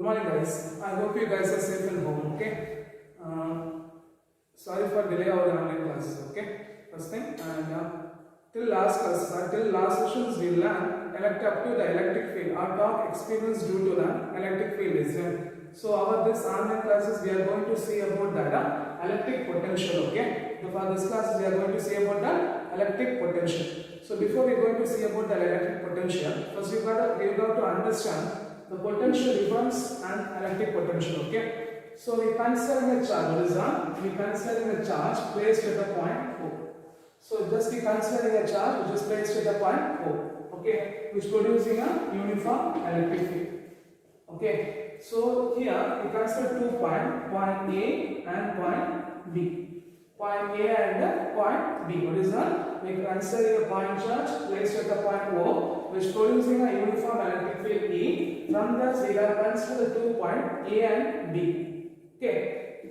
Good morning, guys. I hope you guys are safe and home. Okay. Sorry for delay our online classes. Okay. First thing, and till last class, till last sessions we learned up to the electric field. Our talk experience due to the electric field is there. So our this online classes we are going to see about that electric potential. Okay. So for this class we are going to see about the electric potential. So before we are going to see about the electric potential, first you got to understand the potential difference and electric potential. Okay. So we considering a charge. What is that? We considering a charge placed at the point O. So just we considering a charge which is placed at the point O. Okay, which producing a uniform electric field. Okay. So here we consider 2 points, point A and point B. Point A and point B. What is that? We consider a point charge placed at the point O, which producing a uniform electric field E. From this we have considered the 2 points A and B. Okay.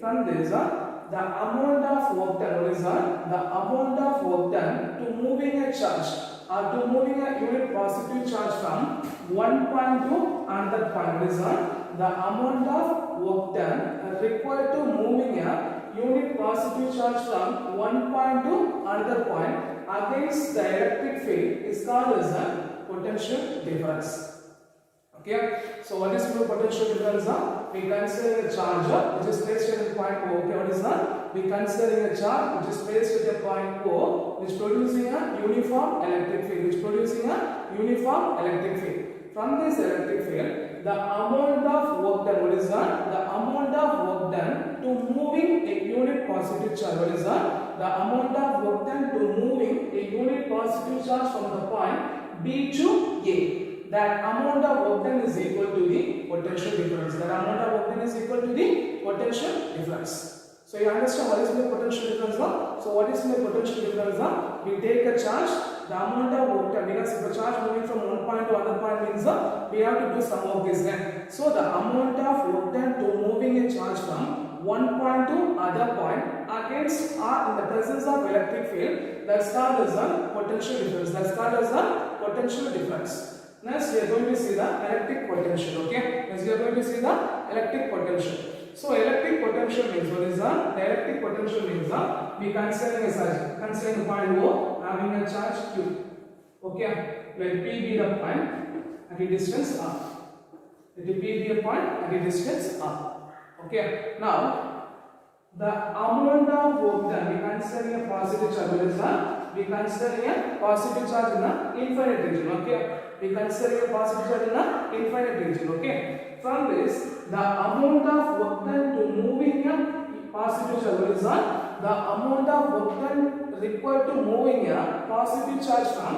From this, the amount of work done. What is that? The amount of work done to moving a charge or to moving a unit positive charge from one point to another point. What is that? The amount of work done required to moving a unit positive charge from one point to another point against the electric field is called as a potential difference. Okay, so what is the potential difference? We consider a charge which is placed at the point O. Okay, what is that? We consider a charge which is placed at the point O, which producing a uniform electric field, From this electric field, the amount of work done. What is that? The amount of work done to moving a unit positive charge. What is that? The amount of work done to moving a unit positive charge from the point B to A. That amount of work done is equal to the potential difference. That amount of work done is equal to the potential difference. So you understand what is the potential difference now? So what is the potential difference now? We take a charge, the amount of work done, because the charge moving from one point to another point means we have to do some work is there. So the amount of work done to moving a charge from one point to other point against or in the presence of electric field, that's called as a potential difference. Next, we are going to see the electric potential. Okay. Next, we are going to see the electric potential. So, electric potential means what is that? The electric potential means that we considering a charge, considering the point O having a charge Q. Okay. Let P be the point at the distance R. Let P be a point at the distance R. Okay. Now, the amount of work done, we considering a positive charge. What is that? We considering a positive charge in the infinite region. Okay. We consider a positive charge in the infinite region. Okay. From this, the amount of work done to moving a positive charge. What is that? The amount of work done required to moving a positive charge from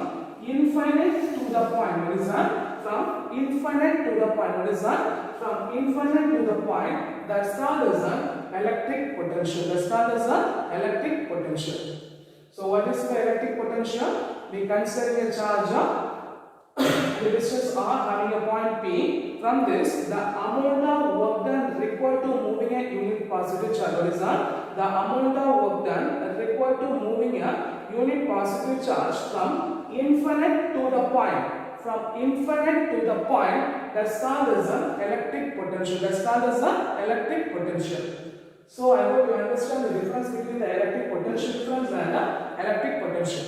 infinite to the point. What is that? From infinite to the point. What is that? From infinite to the point. That's called as an electric potential. So what is the electric potential? We consider a charge the distance R having a point P. From this, the amount of work done required to moving a unit positive charge. What is that? The amount of work done required to moving a unit positive charge from infinite to the point. From infinite to the point, that's called as an electric potential. So I hope you understand the difference between the electric potential difference and the electric potential.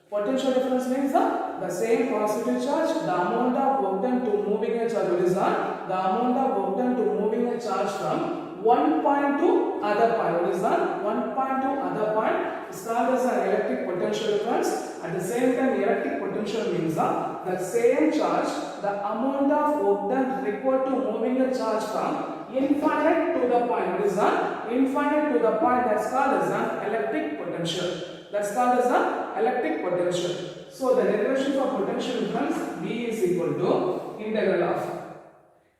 Potential difference means the same positive charge, the amount of work done to moving a charge. What is that? The amount of work done to moving a charge from one point to other point. What is that? One point to other point is called as an electric potential difference. At the same time, electric potential means the same charge, the amount of work done required to moving a charge from infinite to the point. What is that? Infinite to the point, that's called as an electric potential. That's called as the electric potential. So the derivation for potential difference V is equal to integral of.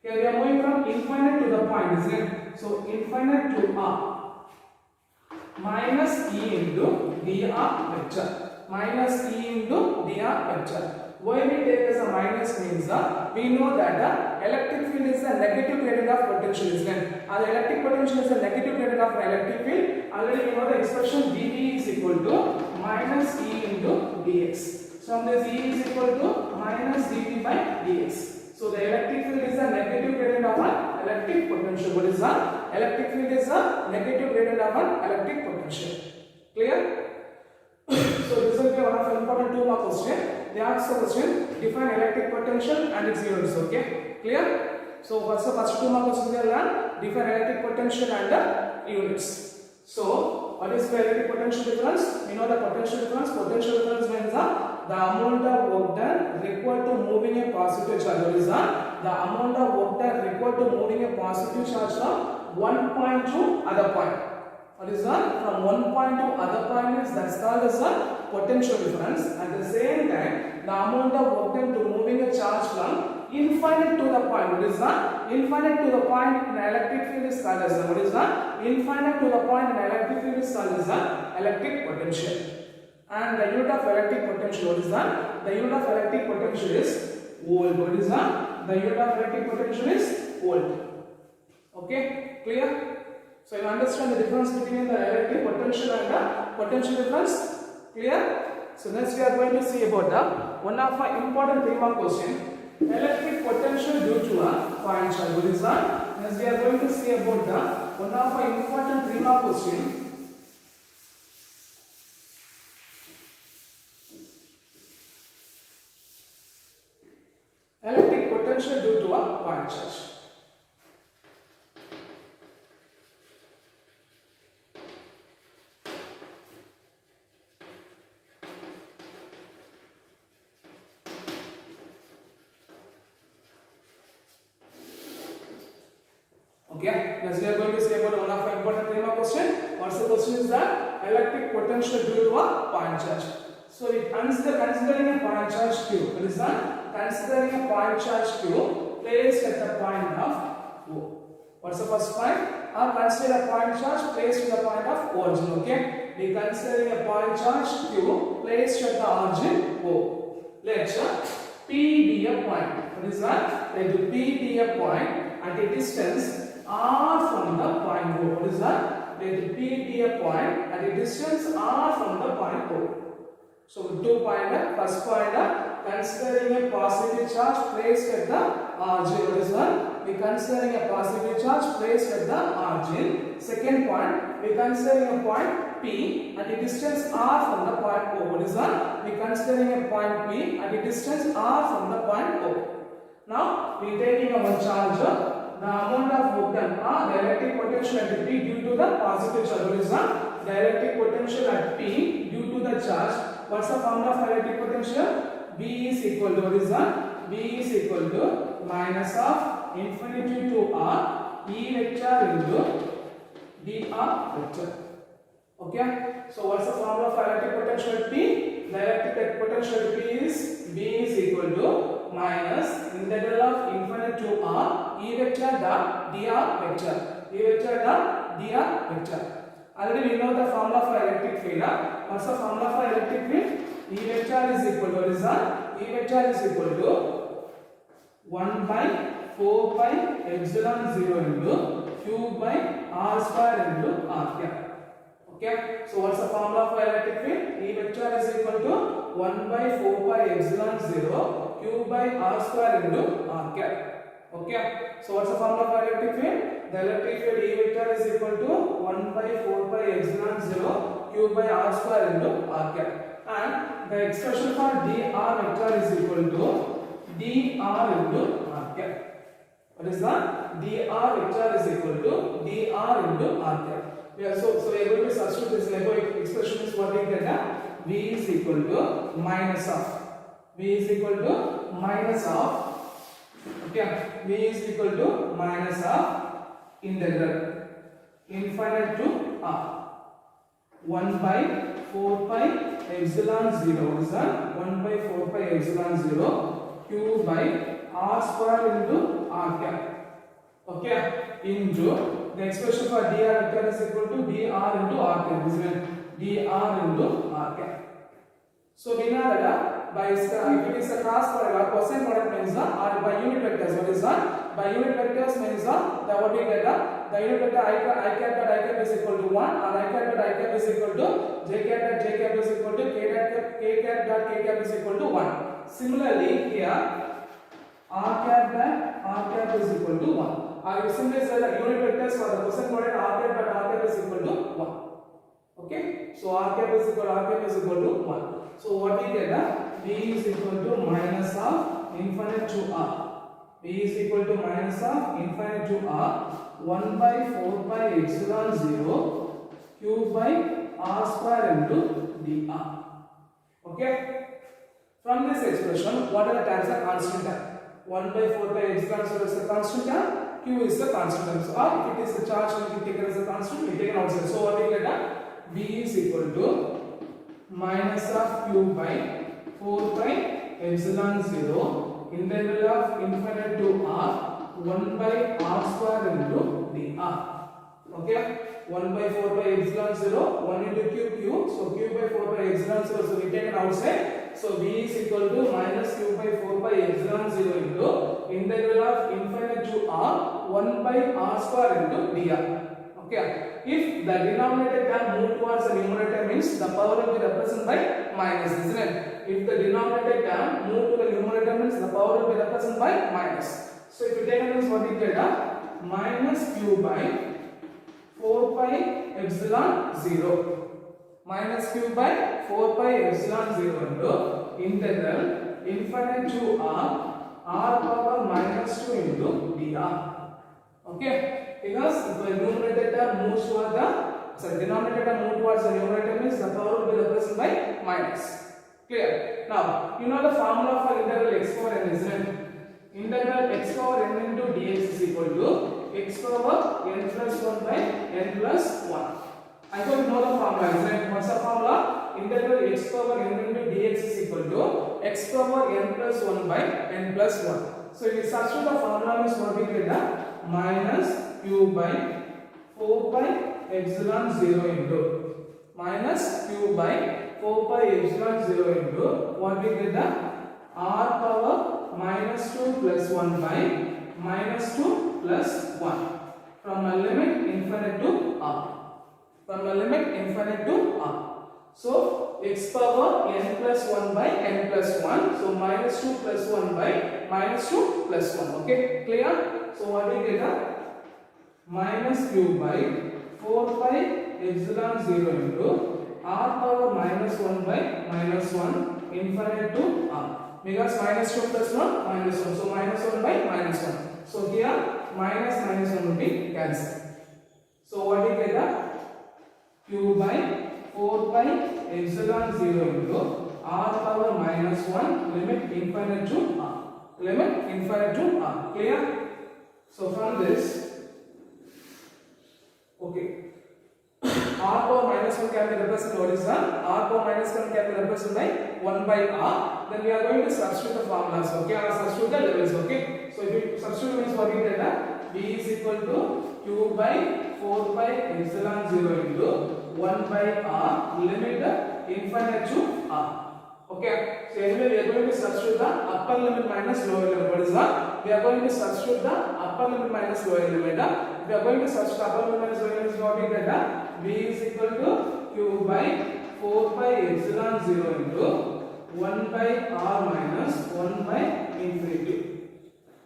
Here we are moving from infinite to the point, isn't it? So infinite to R minus E into dr vector. Why we take as a minus means we know that the electric field is the negative gradient of potential, isn't it? And the electric potential is the negative gradient of an electric field. Already we know the expression dV is equal to minus E into dx. So from this E is equal to minus dV by dx. So the electric field is the negative gradient of an electric potential. What is the electric field? Is a negative gradient of an electric potential. Clear? So this will be one of the important 2 mark question. They ask the question, define electric potential and its units. Okay, clear? So first 2 mark question they learn define electric potential and the units. So what is the electric potential difference? We know the potential difference. Potential difference means the amount of work done required to moving a positive charge. What is the amount of work done required to moving a positive charge from one point to other point. What is that? From one point to other point is that's called as a potential difference. At the same time, the amount of work done to moving a charge from infinite to the point. What is that? Infinite to the point in electric field is called as a, what is that? Infinite to the point in electric field is called as a electric potential. And the unit of electric potential, what is that? The unit of electric potential is volt. What is that? The unit of electric potential is volt. Okay, clear? So you understand the difference between the electric potential and the potential difference? Clear? So next we are going to see about the one of our important 3 mark question. Electric potential due to a point charge. What is that? Next we are going to see about the one of our important 3 mark question. Electric potential due to a point charge. Okay, next we are going to see about one of our important 3 mark question. What's the question is that electric potential due to a point charge. So we considering a point charge Q. What is that? Considering a point charge Q placed at the point of O. What's the first point? Consider a point charge placed at the point of origin. Okay, we considering a point charge Q placed at the origin O. Let P be a point. What is that? Let P be a point at a distance R from the point O. What is that? Let P be a point at a distance R from the point O. So 2 pointer, first pointer, considering a positive charge placed at the origin. What is that? We considering a positive charge placed at the origin. Second point, we considering a point P at a distance R from the point O. What is that? We considering a point P at a distance R from the point O. Now we taking a one charge. The amount of work done, the electric potential at P due to the positive charge. What is that? The electric potential at P due to the charge. What's the formula for electric potential? B is equal to, what is that? B is equal to minus of infinity to R E vector into dr vector. Okay. So what's the formula for electric potential at P? The electric potential at P is B is equal to minus integral of infinite to R E vector dot dr vector. E vector dot dr vector. Already we know the formula for electric field. What's the formula for electric field? E vector is equal to, what is that? E vector is equal to 1 by 4 pi epsilon 0 into q by r square into r cap. Okay. So what's the formula for electric field? E vector is equal to 1 by 4 pi epsilon 0 q by r square into r cap. Okay. So what's the formula for electric field? The electric field E vector is equal to 1 by 4 pi epsilon 0 q by r square into r cap. And the expression for dr vector is equal to dr into r cap. What is that? Dr vector is equal to dr into r cap. So we are going to substitute this Lego expression is what we get. V is equal to minus of. V is equal to minus of. Okay, V is equal to minus of integral infinite to R 1 by 4 pi epsilon 0. What is that? 1 by 4 pi epsilon 0 q by r square into r cap. Okay, into the expression for dr vector is equal to dr into r cap. This is dr into r cap. So we know that by if it is a cross product or cosine product means or by unit vectors. What is that? By unit vectors means that what we get the unit vector I cap is equal to 1 or I cap is equal to j cap is equal to k cap is equal to 1. Similarly here r cap is equal to 1. or you simply say that unit vectors for the question quadrant r cap dot r cap is equal to 1. Okay, so r cap is equal to 1. So what we get b is equal to minus of infinite to r. b is equal to minus of infinite to r 1 by 4 pi epsilon 0 q by r square into dr. Okay, from this expression what are the terms are constant term? 1 by 4 pi epsilon 0 is the constant term, q is the constant term. So if it is the charge will be taken as a constant, we take it outside. So what we get b is equal to minus of q by 4 pi epsilon 0 integral of infinite to r 1 by r square into dr. Okay, 1 by 4 by epsilon 0 1 into q, so q by 4 by epsilon 0, so we take it outside. So b is equal to minus q by 4 by epsilon 0 into integral of infinite to r 1 by r square into dr. Okay, if the denominator term move towards the numerator means the power will be represented by minus, isn't it? If the denominator term move to the numerator means the power will be represented by minus. So if you take this, what we get minus q by 4 pi epsilon 0 minus q by 4 pi epsilon 0 into integral infinite to r power minus 2 into dr. Okay, because if the numerator term moves towards the denominator term move towards the numerator means the power will be represented by minus. Clear? Now you know the formula for integral x power n, isn't it? Integral x power n into dx is equal to x power n plus 1 by n plus 1. I hope you know the formula, isn't it? What's the formula? Integral x power n into dx is equal to x power n plus 1 by n plus 1. So if you substitute the formula means what we get minus q by 4 pi epsilon 0 into minus q by 4 pi epsilon 0 into what we get r power minus 2 plus 1 by minus 2 plus 1 from a limit infinite to r. From a limit infinite to r. So x power n plus 1 by n plus 1. So minus 2 plus 1 by minus 2 plus 1. Okay, clear? So what we get minus q by 4 pi epsilon 0 into r power minus 1 by minus 1 infinite to r. Because minus 2 plus 1 minus 1. So minus 1 by minus 1. So here minus 1 will be cancelled. So what we get q by 4 pi epsilon 0 into r power minus 1 limit infinite to r. Limit infinite to r. Clear? So from this, okay, r power minus 1 can be represented, what is that? R power minus 1 can be represented by 1 by r. Then we are going to substitute the formulas, okay, or substitute the levels, okay. So if you substitute means what we get b is equal to q by 4 pi epsilon 0 into 1 by r limit infinite to r. Okay, so anyway we are going to substitute the upper limit minus lower limit. What is that? We are going to substitute the upper limit minus lower limit. We are going to substitute upper limit minus lower limit. What we get b is equal to q by 4 pi epsilon 0 into 1 by r minus 1 by infinity.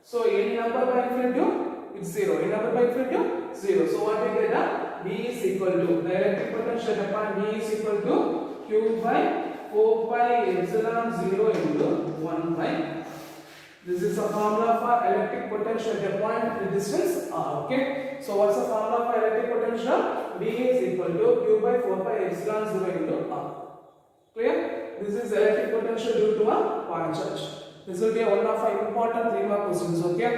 So any number by infinity it's 0. Any number by infinity 0. So what we get b is equal to the electric potential upon b is equal to q by 4 pi epsilon 0 into 1 by. This is a formula for electric potential at a point at the distance r. Okay. So what's the formula for electric potential? B is equal to q by 4 pi epsilon 0 into r. Clear? This is electric potential due to a point charge. This will be one of our important 3-mark questions. Okay.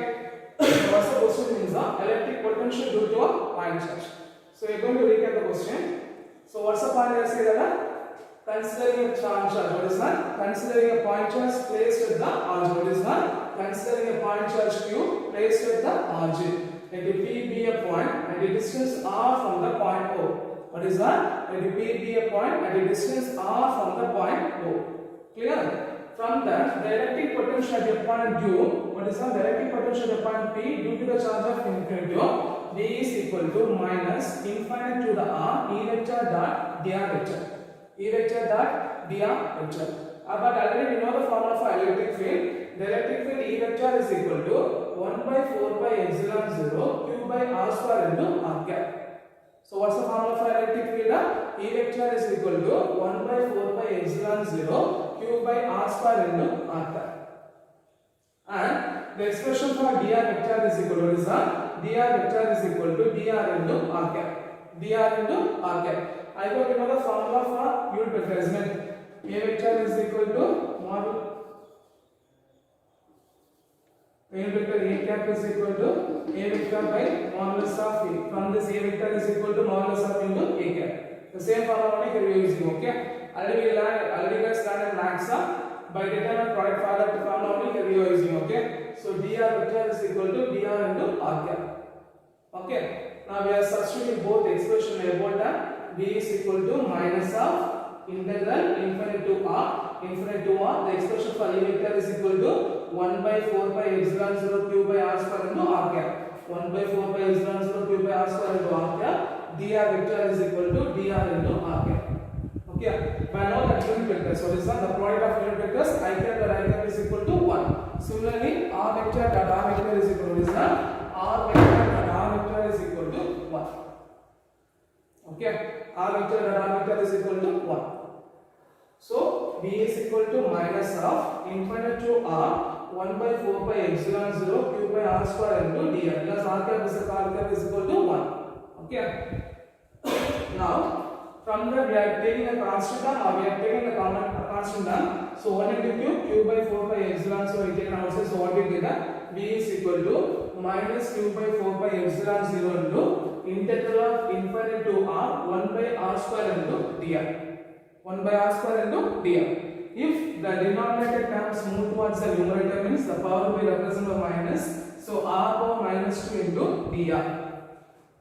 What's the question means? Electric potential due to a point charge. So we are going to recap the question. So what's the point I say that? Considering a charge, what is that? Considering a point charge placed at the origin, what is that? Considering a point charge q placed at the origin. Let P be a point at a distance r from the point O. What is that? Let P be a point at a distance r from the point O. Clear? From that, the electric potential at a point Q, what is that? The electric potential at a point P due to the charge of infinity, D is equal to minus infinite to the r E vector dot dr vector. E vector dot dr vector. But already we know the formula for electric field. The electric field E vector is equal to 1 by 4 pi epsilon 0 q by r square into r cap. So what's the formula for electric field? E vector is equal to 1 by 4 pi epsilon 0 q by r square into r cap. And the expression for dr vector is equal to dr vector is equal to dr into r cap. dr into r cap. I hope you know the formula for unit vector, isn't it? A vector is equal to unit vector A cap is equal to A vector by modulus of A. From this A vector is equal to modulus of into A cap. The same formula only we are using, okay? Already guys learned in maths by determinant product formula only we are using, okay? So dr vector is equal to dr into r cap. Okay? Now we are substituting both expression about that. B is equal to minus of integral infinite to r. The expression for E vector is equal to 1 by 4 pi epsilon 0 q by r square into r cap. 1 by 4 pi epsilon 0 q by r square into r cap. dr vector is equal to dr into r cap. Okay. By now that unit vector. So this is the product of unit vectors. I cap dot I cap is equal to 1. Similarly, r vector dot r vector is equal to r vector dot r vector is equal to 1. Okay. R vector dot r vector is equal to 1. So B is equal to minus of infinite to r 1 by 4 pi epsilon 0 q by r square into dr. Plus r cap is equal to 1. Okay. Now from that we are taking a constant or we are taking a constant down. So 1 into q by 4 pi epsilon, so we take outside. So what we get? B is equal to minus q by 4 pi epsilon 0 into integral of infinite to r 1 by r square into dr. 1 by r square into dr. If the denominator terms move towards the numerator, means the power will be represented by minus. So r power minus 2 into dr.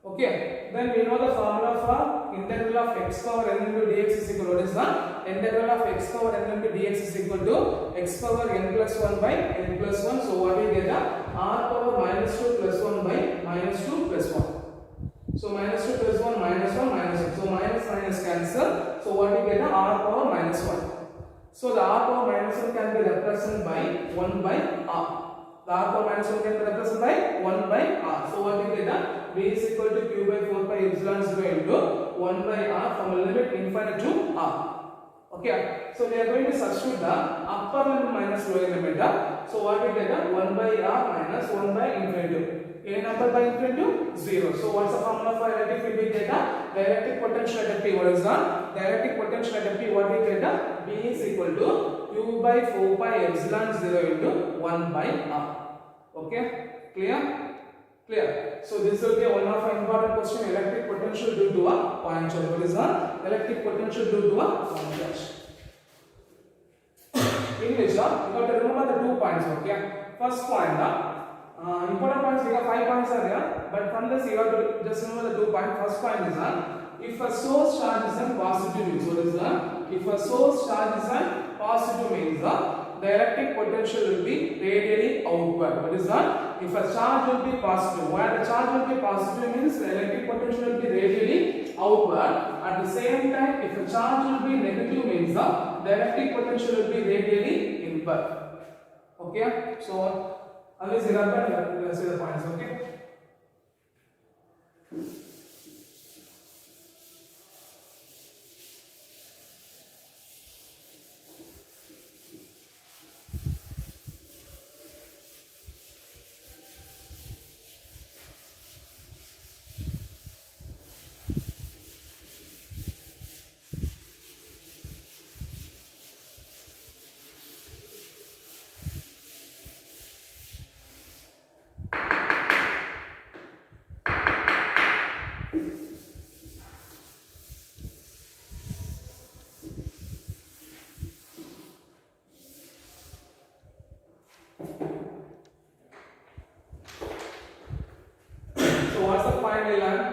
Okay. Then we know the formula for integral of x power n into dx is equal to what is the integral of x power n into dx is equal to x power n plus 1 by n plus 1. So what we get? R power minus 2 plus 1 by minus 2 plus 1. So minus 2 plus 1 minus 1 minus 1. So minus minus cancel. So what we get? R power minus 1. So the r power minus 1 can be represented by 1 by r. The r power minus 1 can be represented by 1 by r. So what we get? B is equal to q by 4 pi epsilon 0 into 1 by r from a limit infinite to r. Okay. So we are going to substitute the upper limit minus lower limit. So what we get? 1 by r minus 1 by infinite. A number by infinite to 0. So what's the formula for electric field? We get the electric potential at P. What is that? The electric potential at P. What we get? B is equal to q by 4 pi epsilon 0 into 1 by r. Okay. Clear? Clear. So this will be one of our important question. Electric potential due to a point charge. What is that? Electric potential due to a point charge. English, you have to remember the 2 points. Okay. First point, important points. We have 5 points are there, but from this you have to just remember the 2 points. First point is if a source charge is in positive means what is that? If a source charge is in positive means the electric potential will be radially outward. What is that? If a charge will be positive, where the charge will be positive means the electric potential will be radially outward. At the same time, if a charge will be negative means the electric potential will be radially inward. Okay? So always remember, let's see the points. Okay?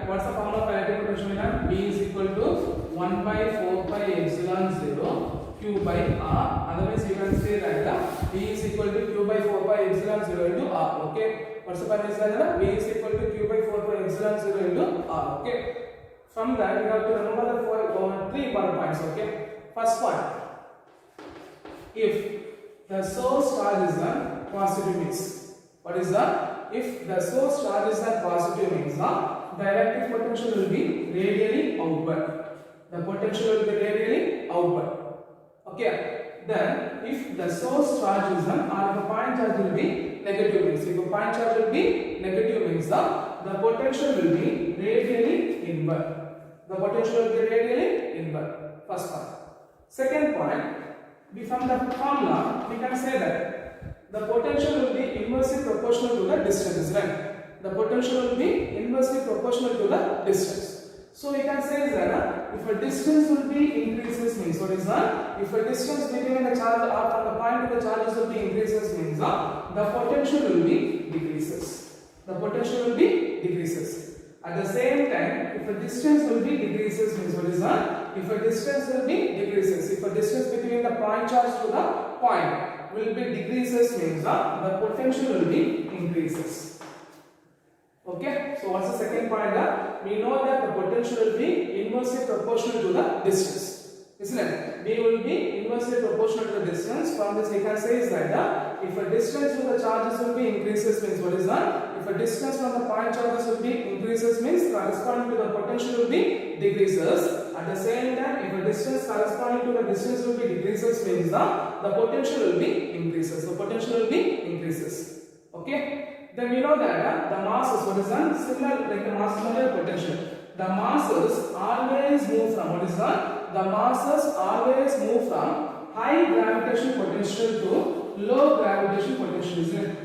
What's the formula for electric potential? B is equal to 1 by 4 pi epsilon 0 q by r. Otherwise, you can say that B is equal to q by 4 pi epsilon 0 into r. Okay. What's the formula? B is equal to q by 4 pi epsilon 0 into r. Okay. From that, you have to remember the 3 important points. Okay. First point, if the source charge is positive means what is that? if the source charges are positive means the electric potential will be radially outward. The potential will be radially outward. Okay. Then if the source charge is on or the point charge will be negative means, if the point charge will be negative means the potential will be radially inward. The potential will be radially inward. First point. Second point, from the formula we can say that the potential will be inversely proportional to the distance, right? The potential will be inversely proportional to the distance. So we can say that if a distance will be increases means what is that? If a distance between the charge or from the point to the charges will be increases means the potential will be decreases. The potential will be decreases. At the same time, if a distance will be decreases means what is that? If a distance will be decreases. If a distance between the point charge to the point will be decreases means the potential will be increases. Okay, so what's the second point? We know that the potential will be inversely proportional to the distance, isn't it? B will be inversely proportional to the distance. From this we can say is that if a distance to the charges will be increases means what is that? If a distance from the point charges will be increases means corresponding to the potential will be decreases. At the same time, if a distance corresponding to the distance will be decreases means the potential will be increases. The potential will be increases. Okay. Then we know that the masses, what is that? Similar like the mass similar potential. The masses always move from what is that? The masses always move from high gravitational potential to low gravitational potential, isn't it?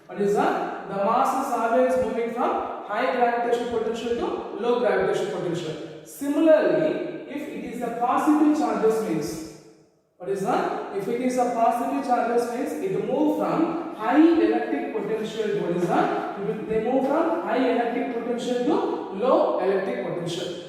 What is that? The masses always moving from high gravitational potential to low gravitational potential. Similarly, if it is a positive charges means what is that? If it is a positive charges means it move from high electric potential to what is that? They move from high electric potential to low electric potential.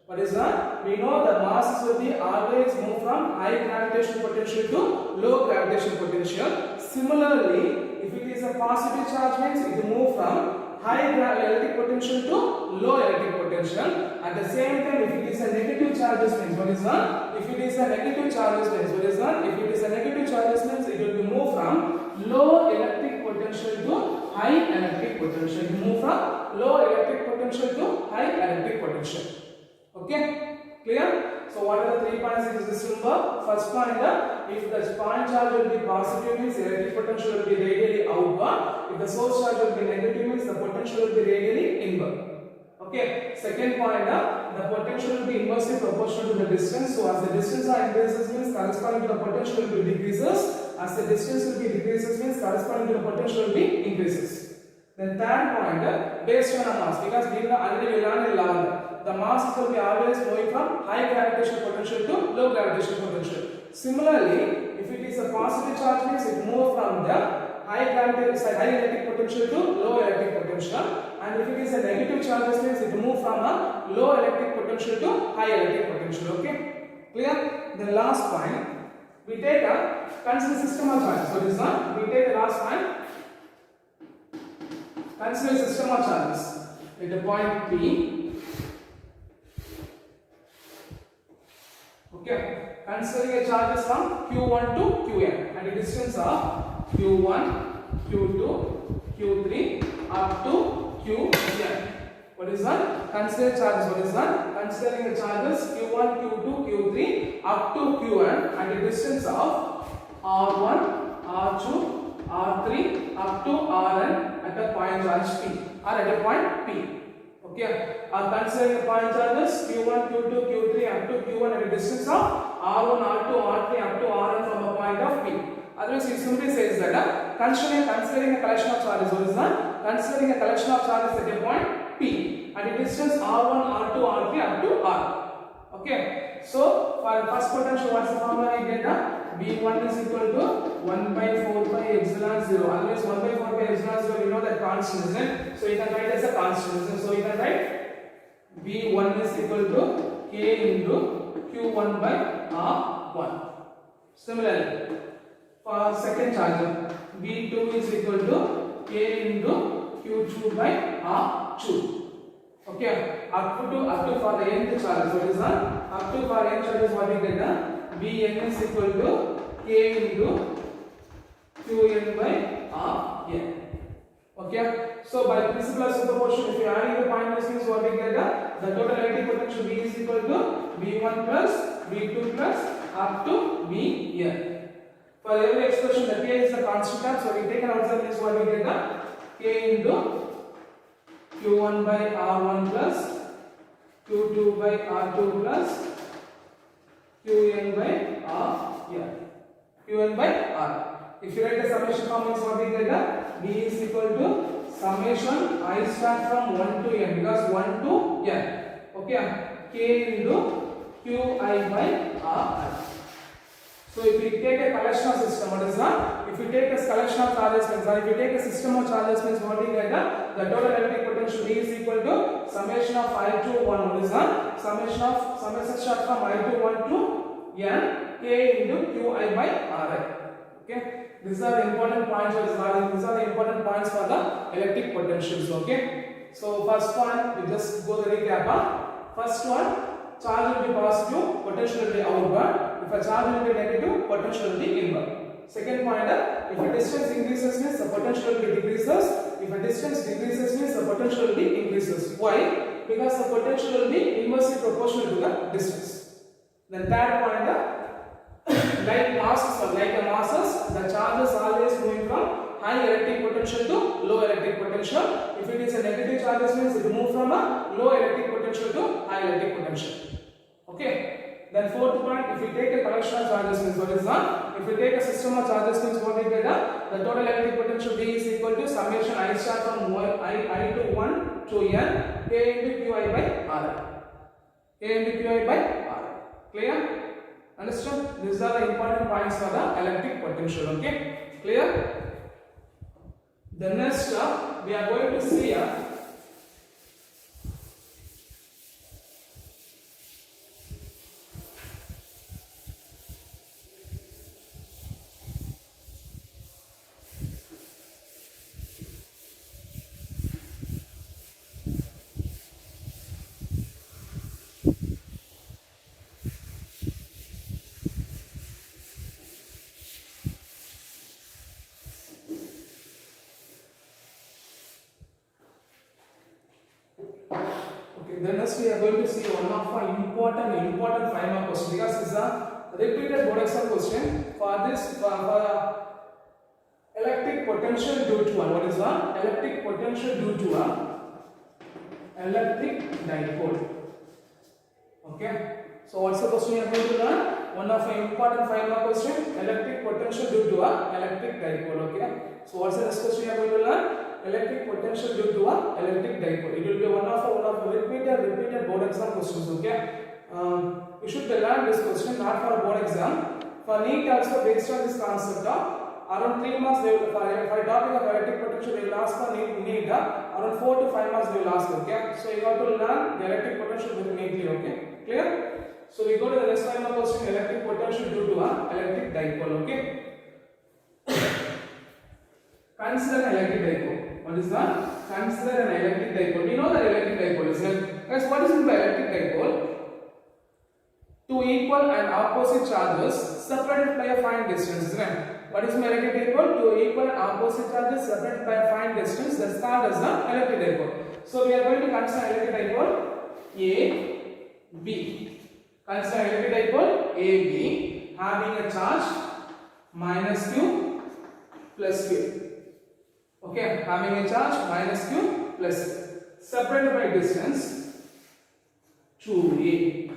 What is that? We know the masses will be always move from high gravitational potential to low gravitational potential. Similarly, if it is a positive charge means it move from high electric potential to low electric potential. At the same time, if it is a negative charges means what is that? If it is a negative charges means what is that? If it is a negative charges means it will be move from low electric potential to high electric potential. You move from low electric potential to high electric potential. Okay, clear? So what are the 3 points in this number? First point, if the point charge will be positive means electric potential will be radially outward. If the source charge will be negative means the potential will be radially inward. Okay. Second point, the potential will be inversely proportional to the distance. So as the distance are increases means corresponding to the potential will be decreases. As the distance will be decreases means corresponding to the potential will be increases. Then third point, based on a mass, because we have already learned in 11th. The mass will be always moving from high gravitational potential to low gravitational potential. Similarly, if it is a positive charge means it moves from the high electric potential to low electric potential, and if it is a negative charge means it moves from a low electric potential to high electric potential. Okay, clear? The last point, we take a consider system of charges. So this one, we take the last point. Consider system of charges at the point P. Okay, considering a charges from Q1 to Qn and the distance of Q1, Q2, Q3 up to Qn. What is that? Consider charges. What is that? Considering the charges Q1, Q2, Q3 up to Qn and the distance of R1, R2, R3 up to Rn at a point charge P or at a point P. Okay, considering the point charges Q1, Q2, Q3 up to Q1 at a distance of R1, R2, R3 up to Rn from a point of P. Otherwise, it simply says that considering a collection of charges. What is that? Considering a collection of charges at a point P at a distance R1, R2, R3 up to R. Okay, so for first potential, what's the formula we get? V1 is equal to 1 by 4 pi epsilon 0. Otherwise, 1 by 4 pi epsilon 0, we know that constant, isn't it? So you can write as a constant, isn't it? So you can write V1 is equal to K into Q1 by R1. Similarly, for second charge, V2 is equal to K into Q2 by R2. Okay, up to for the nth charge, what is that? Up to for n charges, what we get? Vn is equal to K into Qn by Rn. Okay, so by principle of superposition, if you add the point distance, what we get the total electric potential V is equal to V1 plus V2 plus up to Vn. For every expression, the K is the constant term, so we take an outside means what we get K into Q1 by R1 plus Q2 by R2 plus Qn by R. Qn by R. If you write the summation form, means what we get V is equal to summation I start from 1 to n, because 1 to n. Okay, K into Qi by R. So if we take a collection of system, what is that? If you take a collection of charges, means, or if you take a system of charges, means what we get the total electric potential V is equal to summation of I to 1. What is that? Summation start from I to 1 to n, K into Qi by Ri. Okay, these are the important points. These are the important points for the electric potentials. Okay, so first one, we just go the recap. First one, charge will be positive, potential will be outward. If a charge will be negative, potential will be inward. Second point, if a distance increases, means the potential will be decreases. If a distance decreases, means the potential will be increases. Why? Because the potential will be inversely proportional to the distance. Then third point, like masses, the charges always moving from high electric potential to low electric potential. If it is a negative charges, means it will move from a low electric potential to high electric potential. Okay. Then fourth point, if we take a collection of charges, means what is that? If we take a system of charges, means what we get the total electric potential V is equal to summation I start from I to 1 to n, K into Qi by R. K into Qi by R. Clear? Understood? These are the important points for the electric potential. Okay, clear? The next we are going to see then next we are going to see one of our important 5-mark question, because it's a repeated board exam question. For this, for electric potential due to what is one? Electric potential due to electric dipole. Okay, so what's the question we are going to learn? One of our important 5-mark question, electric potential due to electric dipole. Okay, so what's the next question we are going to learn? Electric potential due to electric dipole. It will be one of the repeated board exam questions. Okay, you should learn this question not for board exam. For NEET also, based on this concept around 3 marks they will, for a topic of electric potential they will ask for NEET around 4 to 5 marks they will ask. Okay, so you have to learn the electric potential very neatly. Okay, clear? So we go to the next 5-mark question, electric potential due to electric dipole. Okay, consider an electric dipole. What is that? Consider an electric dipole. We know that electric dipole is guys, what is meant by electric dipole? Two equal and opposite charges separated by a fine distance, isn't it? What is meant by electric dipole? Two equal and opposite charges separated by a fine distance. That's called as the electric dipole. So we are going to consider electric dipole AB. Consider electric dipole AB having a charge minus Q plus Q. Okay, having a charge minus Q plus Q. Separated by distance 2a.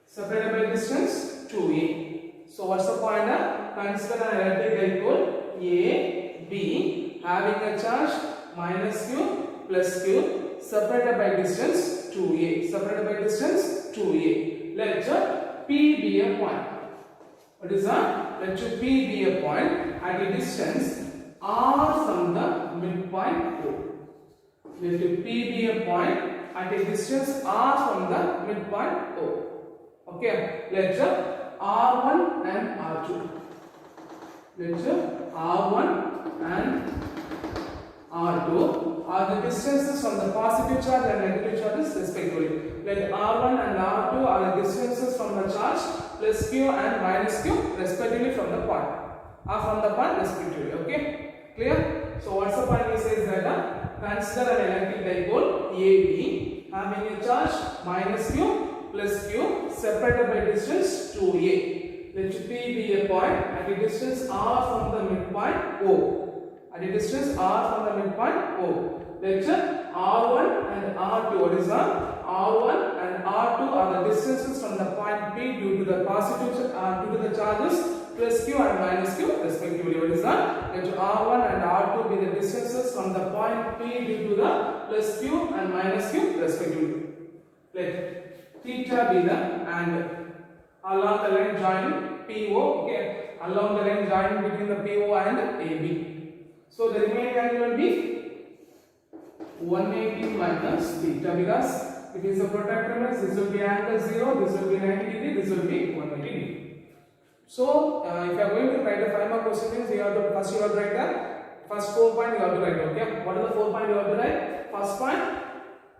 Separated by distance 2a. So what's the point? Consider an electric dipole AB having a charge minus Q plus Q separated by distance 2a. Separated by distance 2a. Let P be a point. What is that? Let P be a point at a distance R from the midpoint O. Let P be a point at a distance R from the midpoint O. Okay, let R1 and R2. Let R1 and R2 are the distances from the positive charge and negative charges respectively. Let R1 and R2 are the distances from the charge plus Q and minus Q respectively from the point. Or from the point respectively. Okay, clear? So what's the point? He says that consider an electric dipole AB having a charge minus q plus q separated by distance 2a. Let P be a point at a distance r from the midpoint O. At a distance r from the midpoint O. Let R1 and R2, what is that? R1 and R2 are the distances from the point P due to the positive due to the charges plus q and minus q respectively. What is that? Let R1 and R2 be the distances from the point P due to the plus q and minus q respectively. Let theta be the angle along the line joining PO. Okay, along the line joining between the PO and AB. So the remaining angle will be 180 minus theta, because it is a protractor. This will be angle 0, this will be 90 degree, this will be 180 degree. So if you are going to write the 5 mark question, you have to first write the first 4 points you have to write. Okay, what are the 4 points you have to write? First point,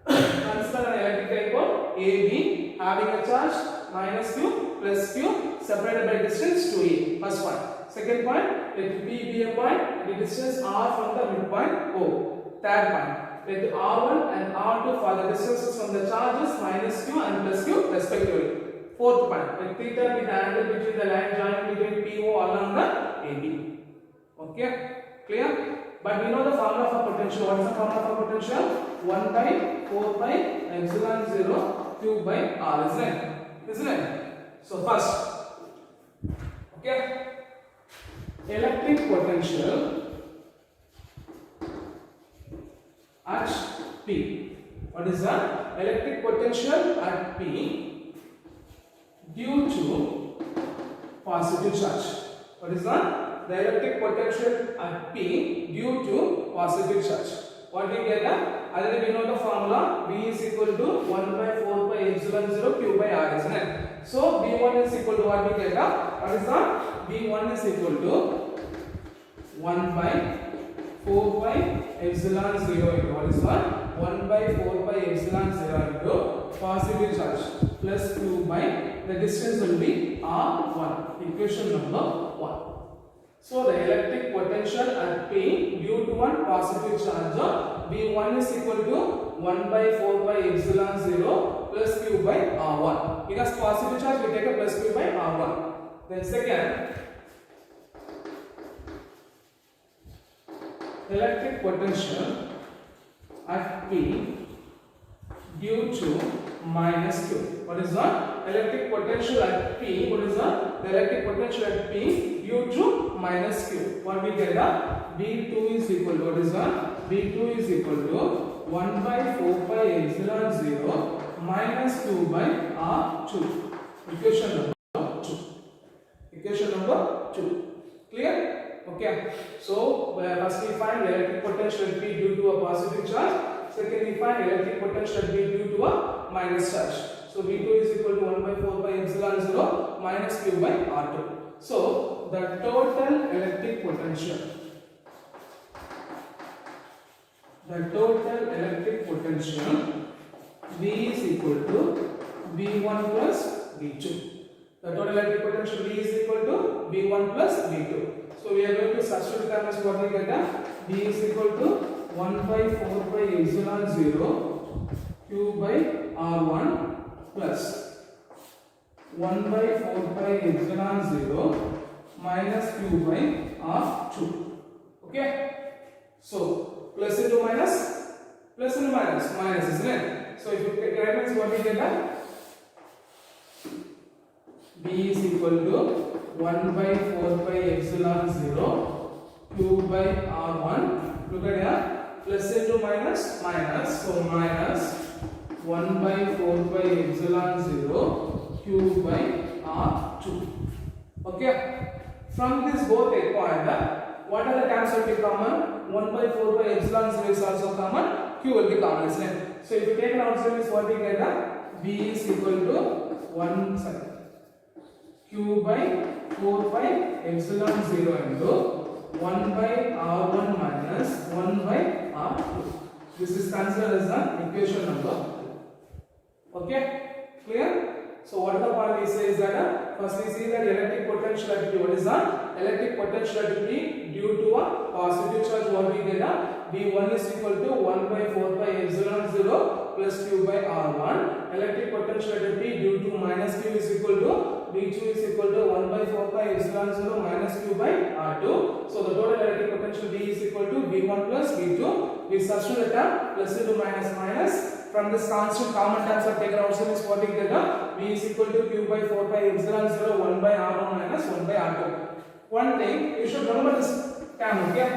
consider an electric dipole AB having a charge minus q plus q separated by distance 2a. First point. Second point, let P be a point at the distance r from the midpoint O. Third point, let R1 and R2 for the distances from the charges minus q and plus q respectively. Fourth point, let theta be the angle between the line joining between PO along the AB. Okay, clear? But we know the formula for potential. What is the formula for potential? 1 by 4 pi epsilon 0 q by r, isn't it? Isn't it? So first, okay, electric potential at P. What is that? Electric potential at P due to positive charge. What is that? The electric potential at P due to positive charge. What we get? Already we know the formula. V is equal to 1 by 4 pi epsilon 0 q by r, isn't it? So V1 is equal to what we get? What is that? V1 is equal to 1 by 4 pi epsilon 0 into what is that? 1 by 4 pi epsilon 0 into positive charge plus q by the distance will be r1. Equation number 1. So the electric potential at P due to one positive charge, V1 is equal to 1 by 4 pi epsilon 0 plus q by r1. Because positive charge we take a plus q by r1. Then second, electric potential at P due to minus q. What is that? Electric potential at P. What is that? The electric potential at P due to minus q. What we get? V2 is equal to, what is that? V2 is equal to 1 by 4 pi epsilon 0 minus q by r2. Equation number 2. Equation number 2. Clear? Okay. So first we find electric potential at P due to a positive charge. Second we find electric potential at P due to a minus charge. So V2 is equal to 1 by 4 pi epsilon 0 minus q by r2. So the total electric potential, V is equal to V1 plus V2. The total electric potential V is equal to V1 plus V2. So we are going to substitute terms. What we get? V is equal to 1 by 4 pi epsilon 0 q by r1 plus 1 by 4 pi epsilon 0 minus q by r2. Okay. So plus into minus, minus, isn't it? So if you take reference, what we get? B is equal to 1 by 4 pi epsilon 0 q by r1. Look at here. Plus into minus, minus. So minus 1 by 4 pi epsilon 0 q by r2. Okay. From this both a point, what are the terms will be common? 1 by 4 pi epsilon 0 is also common. Q will be common, isn't it? So if you take an outside, is what we get? B is equal to 1 q by 4 pi epsilon 0 into 1 by r1 minus 1 by r2. This is considered as an equation number 2. Okay, clear? So what the point is that First we see that electric potentiality. What is that? Electric potentiality due to a positive charge. What we get? V1 is equal to 1 by 4 pi epsilon 0 plus q by r1. Electric potentiality due to minus q is equal to V2 is equal to 1 by 4 pi epsilon 0 minus q by r2. So the total electric potential V is equal to V1 plus V2. We substitute the term plus into minus minus. From this constant common terms are taken outside is what we get. V is equal to q by 4 pi epsilon 0 1 by r1 minus 1 by r2. One thing you should remember this term, okay?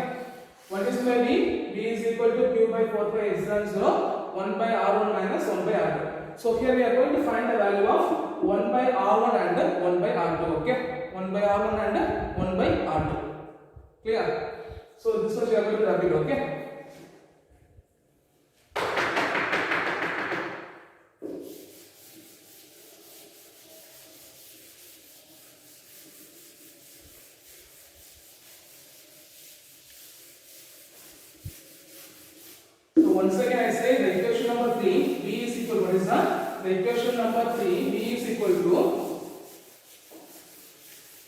What is my V? V is equal to q by 4 pi epsilon 0 1 by r1 minus 1 by r2. So here we are going to find the value of 1 by r1 and 1 by r2, okay? 1 by r1 and 1 by r2. Clear? So this was we are going to wrap it, okay? Once again I say the equation number 3 V is equal to what is that? The equation number 3 V is equal to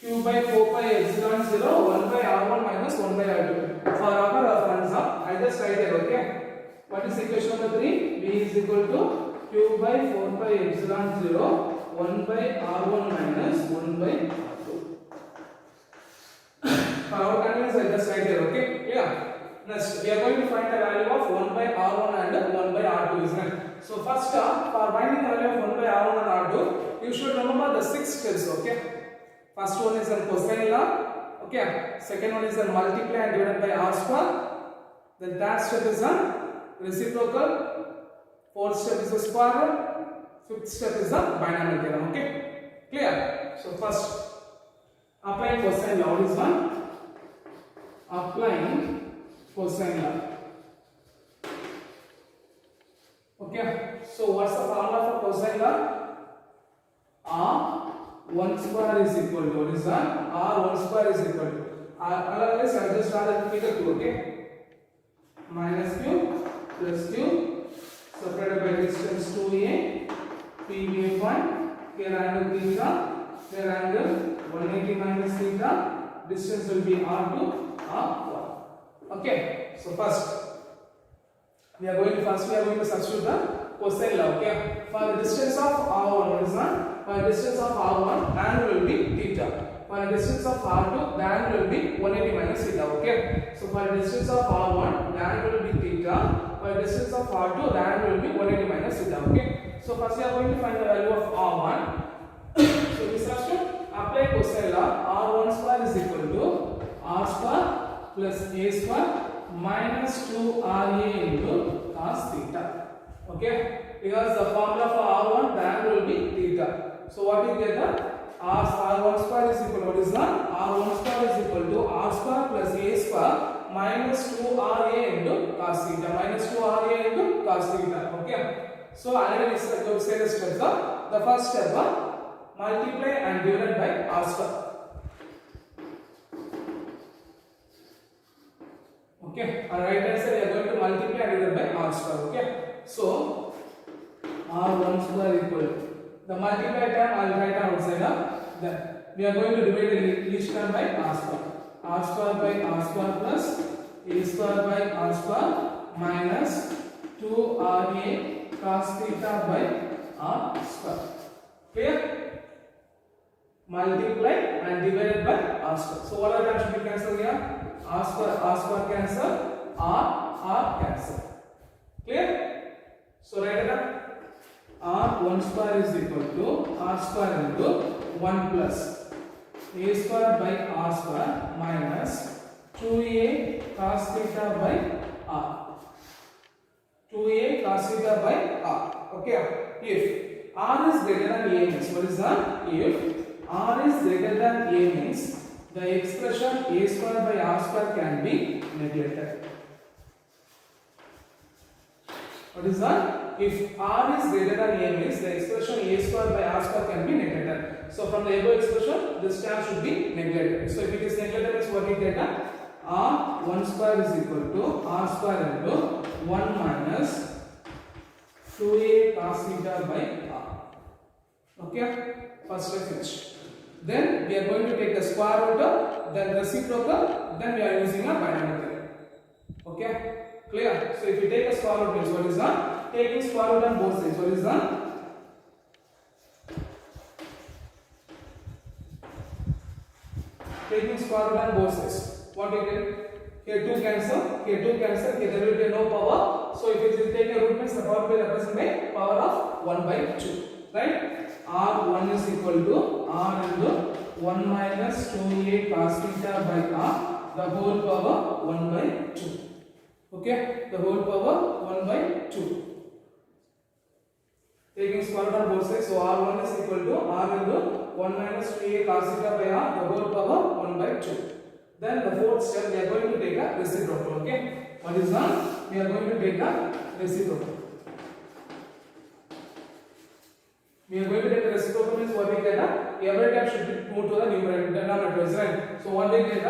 q by 4 pi epsilon 0 1 by r1 minus 1 by r2. For our reference I just write it, okay? What is equation number 3? V is equal to q by 4 pi epsilon 0 1 by r1 minus 1 by r2. For our convenience I just write it, okay? Yeah. Next, we are going to find the value of 1 by r1 and 1 by r2, isn't it? So first, for finding the value of 1 by r1 and r2, you should remember the 6 steps, okay? First one is a cosine law, okay? Second one is a multiply and divided by r square. The third step is a reciprocal. Fourth step is a square root. Fifth step is a binomial theorem, okay? Clear? So first, applying cosine law is one. Applying cosine law. Okay, so what's the formula for cosine law? R1 square is equal to, what is that? R1 square is equal to, otherwise I just start at figure 2, okay? Minus q plus q separated by distance 2a, pb1, here angle theta, here angle 180 minus theta, distance will be r2, r1. Okay, so first we are going to substitute the cosine law, okay? For the distance of r1, what is that? For the distance of r1, angle will be theta. For the distance of r2, the angle will be 180 minus theta, okay? So for the distance of r1, the angle will be theta. For the distance of r2, the angle will be 180 minus theta, okay? So first we are going to find the value of r1. So we substitute, apply cosine law. R1 square is equal to r square plus a square minus 2ra into cos theta. Okay, because the formula for r1, the angle will be theta. So what we get? R1 square is equal to, what is that? R1 square is equal to r square plus a square minus 2ra into cos theta. Minus 2ra into cos theta. Okay. So I will say the steps. The first step, multiply and divided by r square. Okay, on right hand side we are going to multiply and divide by r square. Okay, so r1 square equal to, the multiply term I will write outside. Then we are going to divide each term by r square. R square by r square plus a square by r square minus 2ra cos theta by r square. Clear? Multiply and divided by r square. So what are the terms should be cancelled here? R square cancel, R cancel. Clear? So write it up. R1 square is equal to R square into 1 plus A square by R square minus 2A cos theta by R. 2A cos theta by R. Okay. If R is greater than A means, what is that? If R is greater than A means, the expression a square by r square can be neglected. What is that? If r is greater than a means the expression a square by r square can be neglected. So from the above expression, this term should be neglected. So if it is neglected, means what we get? R1 square is equal to r square into 1 minus 2a cos theta by r. Okay, first step finished. Then we are going to take the square root, then reciprocal, then we are using a binomial theorem. Okay, clear? So if you take a square root means what is that? Taking square root on both sides, what is that? Taking square root on both sides. What you get? Here 2 cancel, here 2 cancel, here there will be no power. So if you take a root means the power will be represented by power of 1 by 2. Right? R1 is equal to R into 1 minus 2a cos theta by R, the whole power 1 by 2. Okay? The whole power 1 by 2. Taking square root on both sides, so R1 is equal to R into 1 minus 2a cos theta by R, the whole power 1 by 2. Then the fourth step, we are going to take a reciprocal. Okay? What is that? We are going to take a reciprocal. We are going to take the reciprocal means what we get every time should be moved to the numerator, denominator, right? So what we get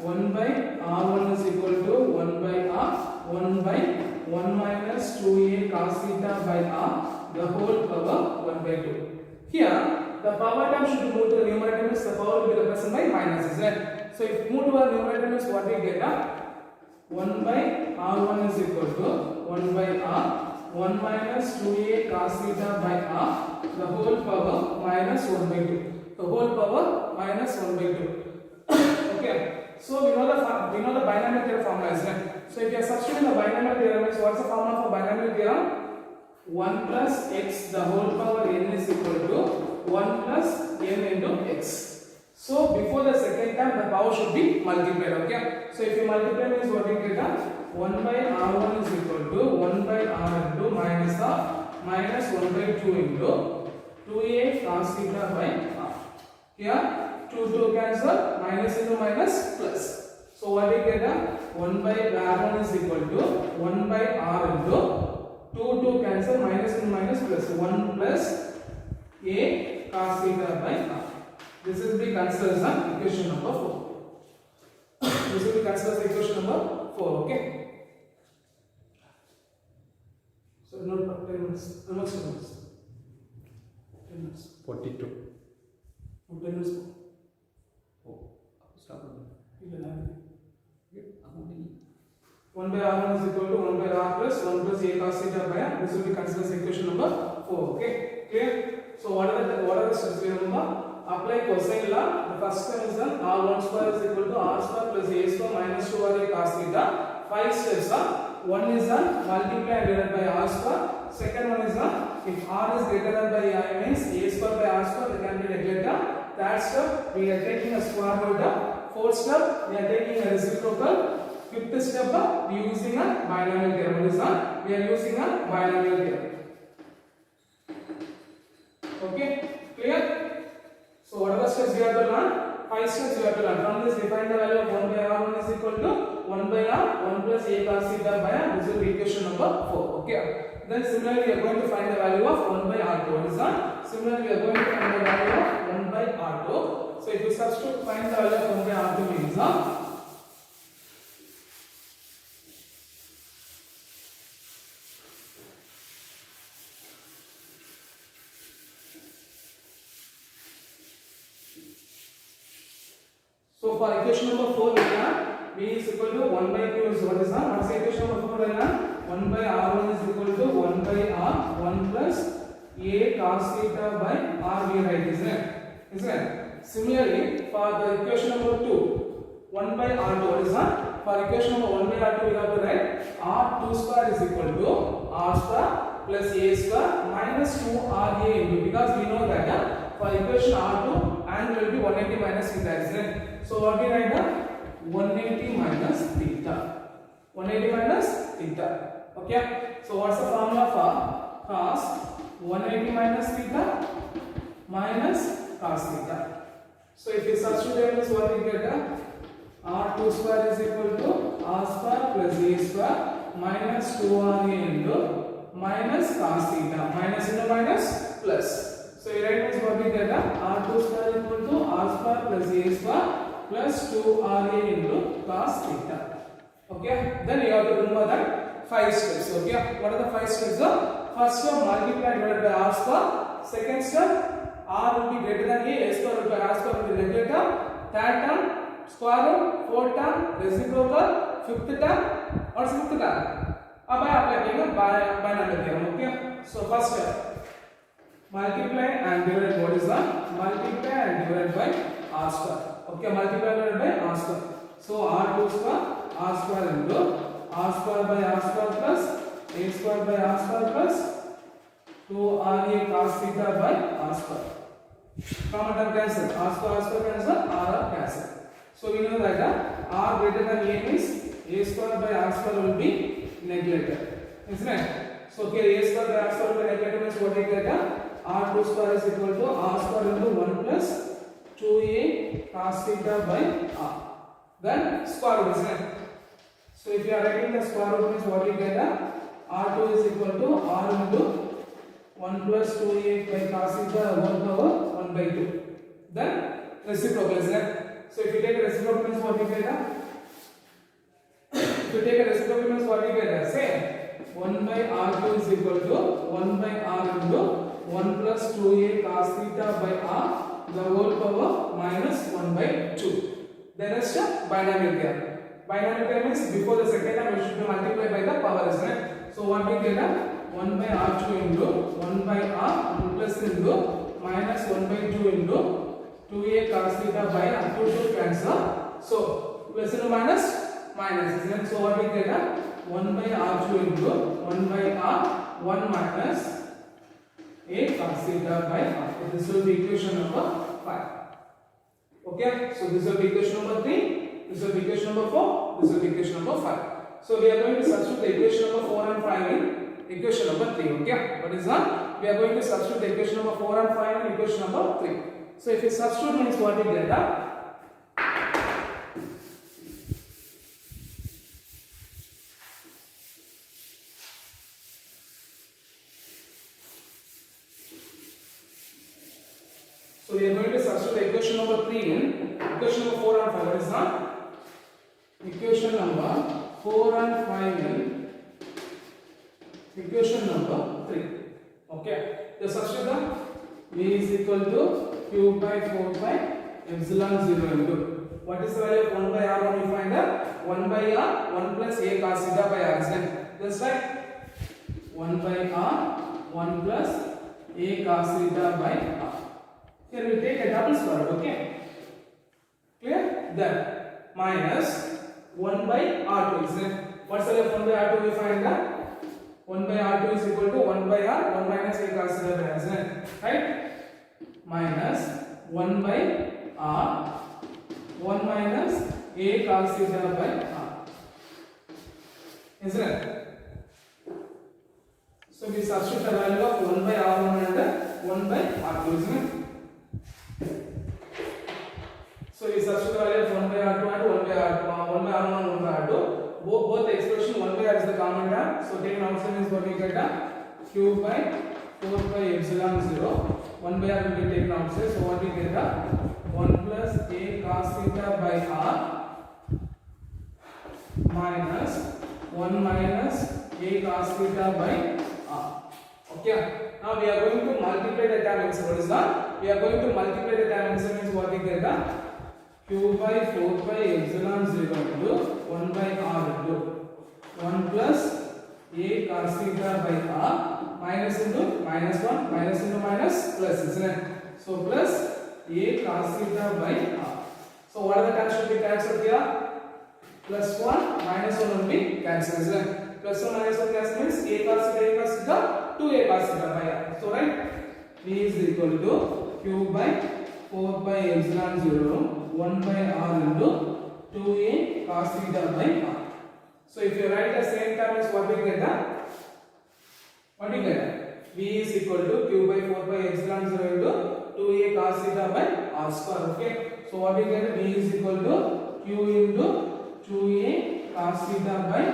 1 by R1 is equal to 1 by R, 1 by 1 minus 2a cos theta by R, the whole power 1 by 2. Here, the power term should be moved to the numerator means the power will be represented by minuses, right? So if move to our numerator means what we get 1 by R1 is equal to 1 by R, 1 minus 2a cos theta by R, the whole power minus 1 by 2. The whole power minus 1 by 2. Okay. So we know the binomial theorem formula is right. So if you are substituting the binomial theorem, means what's the formula for binomial theorem? 1 plus x the whole power n is equal to 1 plus n into x. So before the second time the power should be multiplied. Okay. So if you multiply means what we get 1 by R1 is equal to 1 by R into minus 1 by 2 into 2a cos theta by R. Here 2 cancel, minus into minus plus. So what we get 1 by R1 is equal to 1 by R into 2 cancel, minus into minus plus 1 plus a cos theta by R. This will be considered as equation number 4. This will be considered as equation number 4. Okay. So not 10 minutes. How much minutes? 10 minutes. 42. 10 minutes. Oh, stop. 1 by R1 is equal to 1 by R plus 1 plus a cos theta by R. This will be considered as equation number 4. Okay. Clear? So what are the steps we remember? Apply cosine law. The first one is done. R1 square is equal to R square plus a square minus 2ra cos theta. 5 steps are. One is done. Multiply and divide by R square. Second one is done. If R is greater than by I means a square by R square, that can be neglected. Third step, we are taking a square root. Fourth step, we are taking a reciprocal. Fifth step, we are using a binomial theorem. What is that? We are using a binomial theorem. Okay, clear? So what are the steps we have to learn? 5 steps we have to learn. From this, define the value of 1 by R1 is equal to 1 by R, 1 plus a cos theta by R. This will be equation number 4. Okay. Then similarly, we are going to find the value of 1 by R2. What is that? Similarly, we are going to find the value of 1 by R2. So if you substitute, find the value of 1 by R2 means so for equation number 4 we have v is equal to 1 by q is what is that? What is the equation number 4 right now? 1 by R1 is equal to 1 by R 1 plus a cos theta by R we write, isn't it? Isn't it? Similarly, for the equation number 2, 1 by R2, what is that? For equation number 1 by R2 we have to write R2 square is equal to R square plus a square minus 2RA into, because we know that for equation R2 angle will be 180 minus theta, isn't it? So what we write 180 minus theta. 180 minus theta. Okay. So what's the formula for cos 180 minus theta minus cos theta? So if you substitute this, what we get R2 square is equal to R square plus A square minus 2RA into minus cos theta. Minus into minus plus. So you write this, what we get R2 square equal to R square plus A square plus 2RA into cos theta. Okay. Then you have to remember that 5 steps. Okay. What are the 5 steps? First step, multiply divided by R square. Second step, r will be greater than a square root by r square will be regular term, third term square root, fourth term reciprocal, fifth term or sixth term. अब I apply करेंगे binomial theorem. Okay, so first step, multiply and divide. What is that? Multiply and divide by r square. Okay, multiply and divide by r square. So r2 square r square into r square by r square plus a square by r square plus 2ra cos theta by r square. Common term cancel, r square cancel, r cancel. So we know that r greater than a means a square by r square will be neglected, isn't it? So here a square by r square will be neglected means what we get? R2 square is equal to r square into 1 plus 2a cos theta by r. Then square root, isn't it? So if you are writing the square root means what we get? R2 is equal to r into 1 plus 2a by cos theta whole power 1 by 2. Then reciprocal, isn't it? So if you take a reciprocal means what we get? If you take a reciprocal means what we get? Same. 1 by r2 is equal to 1 by r into 1 plus 2a cos theta by r the whole power minus 1 by 2. Then is binomial theorem. Binomial theorem means before the second term we should be multiplied by the power, isn't it? So what we get? 1 by r2 into 1 by r 1 plus into minus 1 by 2 into 2a cos theta by r 2 to cancel. So plus into minus minus, isn't it? So what we get? 1 by r2 into 1 by r 1 minus a cos theta by r. So this will be equation number 5. Okay, so this will be equation number 3, this will be equation number 4, this will be equation number 5. So we are going to substitute the equation number 4 and 5 in equation number 3. Okay, what is that? We are going to substitute the equation number 4 and 5 in equation number 3. So if you substitute means what we get? So we are going to substitute the equation number 3 in equation number 4 and 5. What is that? Equation number 4 and 5 in equation number 3. Okay. The substitute the V is equal to Q by 4 by epsilon 0 into. What is the value of 1 by r when we find out? 1 by r 1 plus a cos theta by r. That's right. 1 by r 1 plus a cos theta by r. Here we take a double square root, okay? Clear? Then minus 1 by r2, isn't it? What's the value of 1 by r2 we find that? 1 by r2 is equal to 1 by r 1 minus a cos theta by r, isn't it? Right? Minus 1 by r 1 minus a cos theta by r, isn't it? So we substitute the value of 1 by r1 and 1 by r2, isn't it? So we substitute the value of 1 by r2 and 1 by r1 and 1 by r2. Both the expression 1 by r is the common term. So taken outside means what we get? Q by 4 by epsilon 0. 1 by r will be taken outside. So what we get? 1 plus a cos theta by r minus 1 minus a cos theta by r. Okay. Now we are going to multiply the term inside. What is that? We are going to multiply the term inside means what we get? Q by 4 by epsilon 0 into 1 by r into 1 plus a cos theta by r minus into minus 1 minus into minus plus, isn't it? So plus a cos theta by r. So what are the terms should be cancelled here? Plus 1 minus 1 will be cancelled, isn't it? Plus 1 minus 1 cancel means a cos theta 2a cos theta by r. So right, v is equal to q by 4 by epsilon 0 1 by r into 2a cos theta by r. So if you write the same term as what we get? What we get? V is equal to q by 4 by epsilon 0 into 2a cos theta by r square. Okay. So what we get? V is equal to q into 2a cos theta by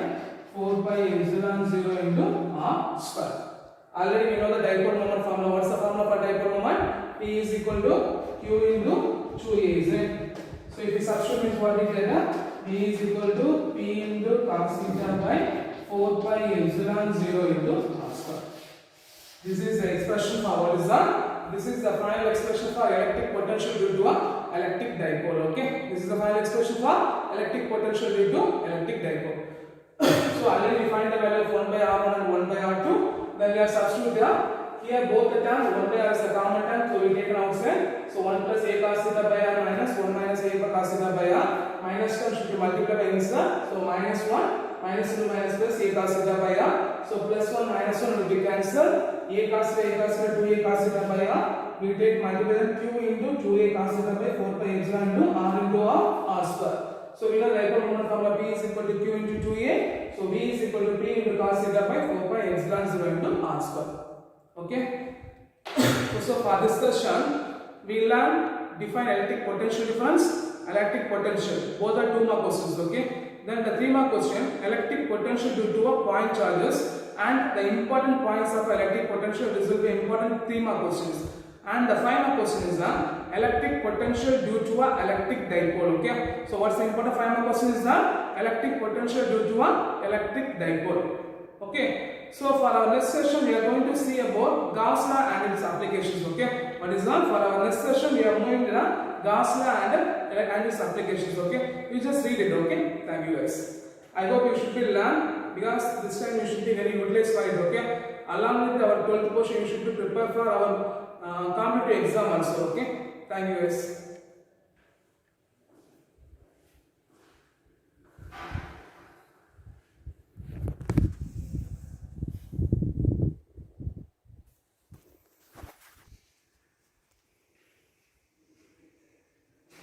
4 by epsilon 0 into r square. Already we know the dipole moment formula. What's the formula for dipole moment? P is equal to q into 2a, isn't it? So if you substitute means what we get? V is equal to P into cos theta by 4 by epsilon 0 into r square. This is the expression for what is the this is the final expression for electric potential due to a electric dipole. Okay, this is the final expression for electric potential due to electric dipole. So already we find the value of 1 by R1 and 1 by R2. Then we are substitute here both the terms 1 by R is the common term, so we take it outside. So 1 plus a cos theta by R minus 1 minus a cos theta by R. Minus term should be multiplied by inside. So minus 1 minus 2 minus plus a cos theta by R. So plus 1 minus 1 will be cancelled. A cos theta 2a cos theta by R. We take multiply q into 2a cos theta by 4 pi epsilon into R into R square. So we know the dipole moment formula P is equal to Q into 2A. So V is equal to P into cos theta by 4 pi epsilon 0 into R square. Okay. So for discussion, we learn define electric potential difference, electric potential. Both are 2 mark questions. Okay. Then the 3 mark question, electric potential due to a point charges and the important points of electric potential. This will be important 3 mark questions. And the final question is the electric potential due to a electric dipole. Okay. So what's the important final question is the electric potential due to a electric dipole. Okay. So for our next session we are going to see about Gauss law and its applications. Okay. What is that? For our next session we are moving to the Gauss law and its applications. Okay. You just read it. Okay. Thank you guys. I hope you should be learned because this time you should be getting utilized for it. Okay. Along with our 12th portion you should be prepared for our competitive exam also. Okay. Thank you guys.